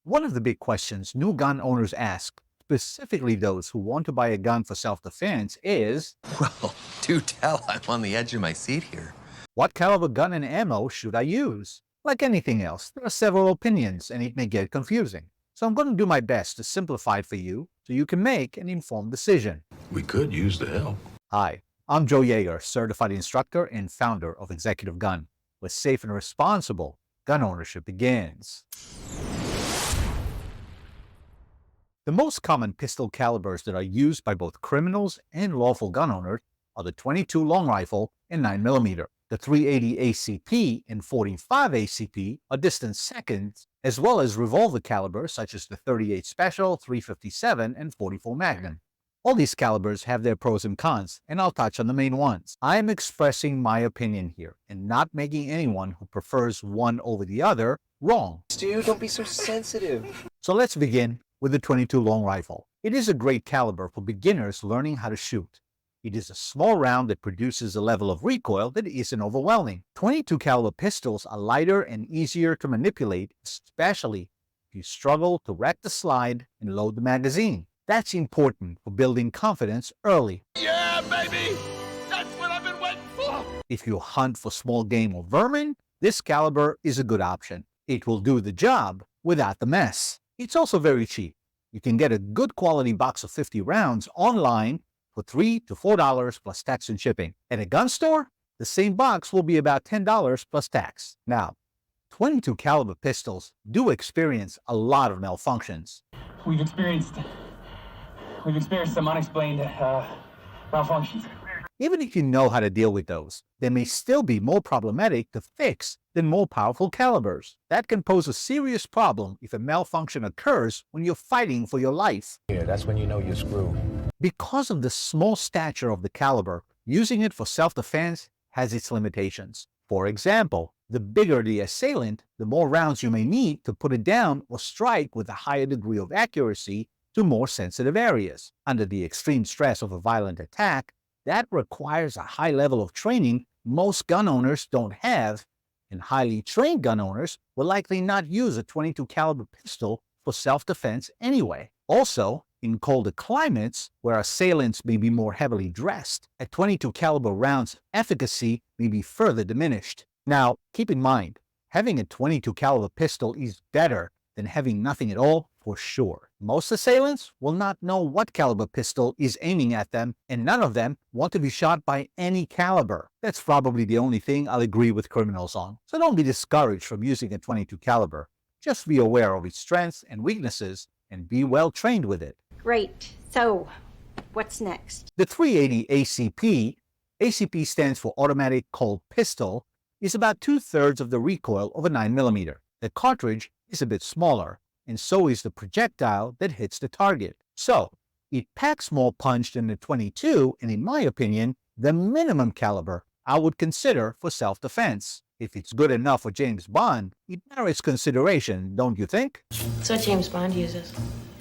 One of the big questions new gun owners ask, specifically those who want to buy a gun for self-defense, is Well, do tell, I'm on the edge of my seat here. what caliber gun and ammo should I use? Like anything else, there are several opinions and it may get confusing. So I'm going to do my best to simplify it for you so you can make an informed decision. We could use the help. Hi, I'm Joe Yeager, certified instructor and founder of Executive Gun, where safe and responsible gun ownership begins. The most common pistol calibers that are used by both criminals and lawful gun owners are the .22 long rifle and 9mm. The .380 ACP and .45 ACP are distant seconds, as well as revolver calibers such as the .38 Special, .357, and .44 Magnum. All these calibers have their pros and cons, and I'll touch on the main ones. I am expressing my opinion here, and not making anyone who prefers one over the other wrong. Dude, don't be so sensitive. So let's begin with the .22 long rifle. It is a great caliber for beginners learning how to shoot. It is a small round that produces a level of recoil that isn't overwhelming. .22 caliber pistols are lighter and easier to manipulate, especially if you struggle to rack the slide and load the magazine. That's important for building confidence early. Yeah, baby! That's what I've been waiting for! If you hunt for small game or vermin, this caliber is a good option. It will do the job without the mess. It's also very cheap. You can get a good quality box of 50 rounds online for $3 to $4 plus tax and shipping. At a gun store, the same box will be about $10 plus tax. Now, .22 caliber pistols do experience a lot of malfunctions. We've experienced some unexplained malfunctions. Even if you know how to deal with those, they may still be more problematic to fix than more powerful calibers. That can pose a serious problem if a malfunction occurs when you're fighting for your life. Yeah, that's when you know you're screwed. Because of the small stature of the caliber, using it for self-defense has its limitations. For example, the bigger the assailant, the more rounds you may need to put it down or strike with a higher degree of accuracy to more sensitive areas. Under the extreme stress of a violent attack, that requires a high level of training most gun owners don't have, and highly trained gun owners will likely not use a .22 caliber pistol for self-defense anyway. Also, in colder climates where assailants may be more heavily dressed, a .22 caliber round's efficacy may be further diminished. Now, keep in mind, having a .22 caliber pistol is better than having nothing at all for sure. Most assailants will not know what caliber pistol is aiming at them, and none of them want to be shot by any caliber. That's probably the only thing I'll agree with criminals on. So don't be discouraged from using a .22 caliber. Just be aware of its strengths and weaknesses and be well trained with it. Great. So, what's next? The .380 ACP, ACP stands for Automatic Cold Pistol, is about 2/3 of the recoil of a 9mm. The cartridge is a bit smaller, and so is the projectile that hits the target. So, it packs more punch than the .22, and in my opinion, the minimum caliber I would consider for self-defense. If it's good enough for James Bond, it merits consideration, don't you think? That's what James Bond uses.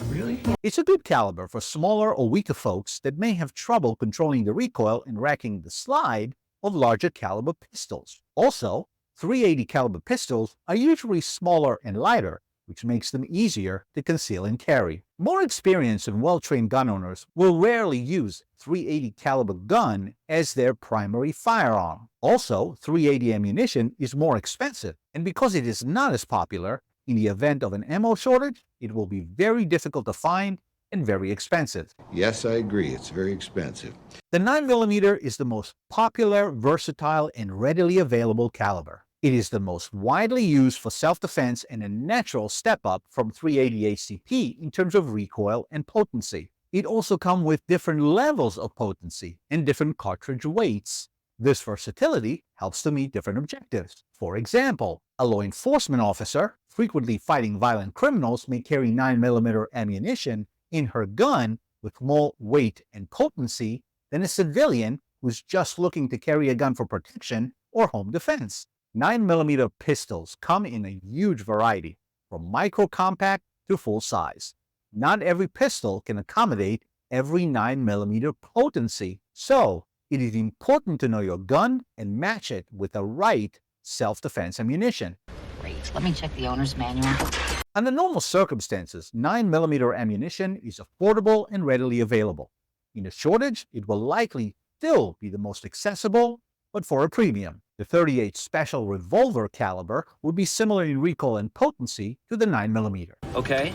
Really? It's a good caliber for smaller or weaker folks that may have trouble controlling the recoil and racking the slide of larger caliber pistols. Also, .380 caliber pistols are usually smaller and lighter, which makes them easier to conceal and carry. More experienced and well-trained gun owners will rarely use .380 caliber gun as their primary firearm. Also, .380 ammunition is more expensive, and because it is not as popular, in the event of an ammo shortage, it will be very difficult to find and very expensive. Yes, I agree. It's very expensive. The 9mm is the most popular, versatile, and readily available caliber. It is the most widely used for self-defense and a natural step-up from .380 ACP in terms of recoil and potency. It also comes with different levels of potency and different cartridge weights. This versatility helps to meet different objectives. For example, a law enforcement officer frequently fighting violent criminals may carry 9mm ammunition in her gun with more weight and potency than a civilian who's just looking to carry a gun for protection or home defense. 9mm pistols come in a huge variety, from micro-compact to full size. Not every pistol can accommodate every 9mm potency, so it is important to know your gun and match it with the right self-defense ammunition. Great. Let me check the owner's manual. Under normal circumstances, 9mm ammunition is affordable and readily available. In a shortage, it will likely still be the most accessible, but for a premium. The .38 Special Revolver caliber would be similar in recoil and potency to the 9mm. Okay,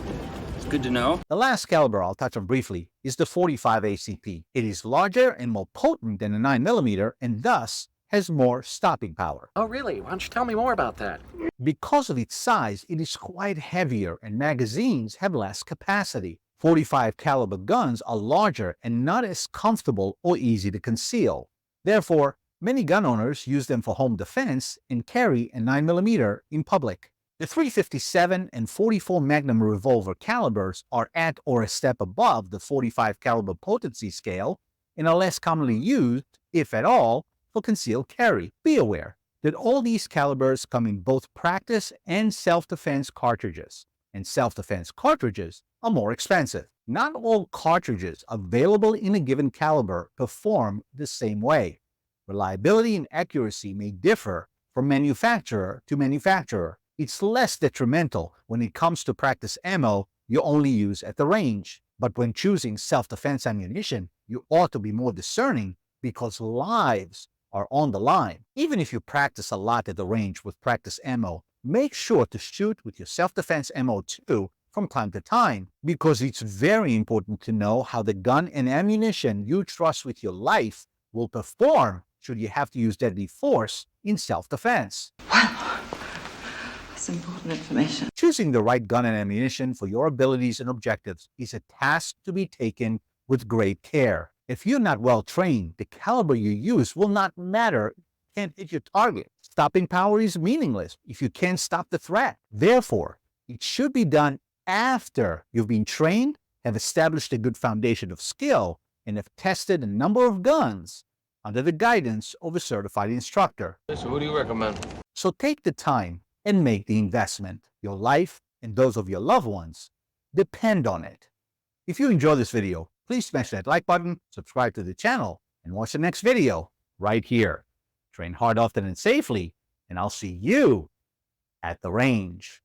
it's good to know. The last caliber I'll touch on briefly is the .45 ACP. It is larger and more potent than the 9mm and thus has more stopping power. Oh, really? Why don't you tell me more about that? Because of its size, it is quite heavier and magazines have less capacity. .45 caliber guns are larger and not as comfortable or easy to conceal. Therefore, many gun owners use them for home defense and carry a 9mm in public. The .357 and .44 Magnum revolver calibers are at or a step above the .45 caliber potency scale and are less commonly used, if at all, for concealed carry. Be aware that all these calibers come in both practice and self-defense cartridges, and self-defense cartridges are more expensive. Not all cartridges available in a given caliber perform the same way. Reliability and accuracy may differ from manufacturer to manufacturer. It's less detrimental when it comes to practice ammo you only use at the range. But when choosing self-defense ammunition, you ought to be more discerning because lives are on the line. Even if you practice a lot at the range with practice ammo, make sure to shoot with your self-defense ammo too from time to time, because it's very important to know how the gun and ammunition you trust with your life will perform should you have to use deadly force in self-defense. Wow, that's important information. Choosing the right gun and ammunition for your abilities and objectives is a task to be taken with great care. If you're not well trained, the caliber you use will not matter. You can't hit your target. Stopping power is meaningless if you can't stop the threat. Therefore, it should be done after you've been trained, have established a good foundation of skill, and have tested a number of guns under the guidance of a certified instructor. So who do you recommend? So take the time and make the investment. Your life and those of your loved ones depend on it. If you enjoyed this video, please smash that like button, subscribe to the channel, and watch the next video right here. Train hard, often, and safely, and I'll see you at the range.